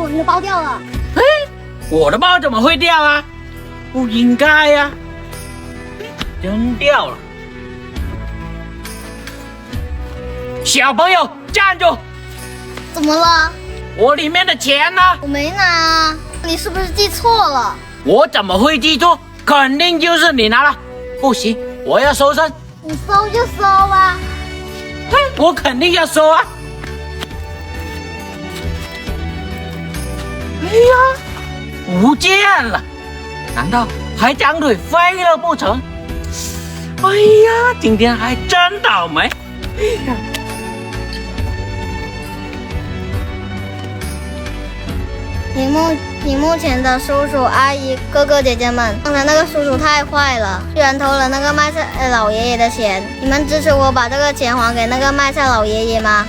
你的包掉了。嘿，我的包怎么会掉啊？不应该呀、真掉了。小朋友站住！怎么了？我里面的钱呢？我没拿啊，你是不是记错了？我怎么会记错？肯定就是你拿了。不行，我要搜身。你搜就搜啊。嘿，我肯定要搜啊！哎呀，不见了，难道还长腿飞了不成？哎呀，今天还真倒霉！哎呀，屏幕前的叔叔阿姨、哥哥姐姐们，刚才那个叔叔太坏了，居然偷了那个卖菜老爷爷的钱。你们支持我把这个钱还给那个卖菜老爷爷吗？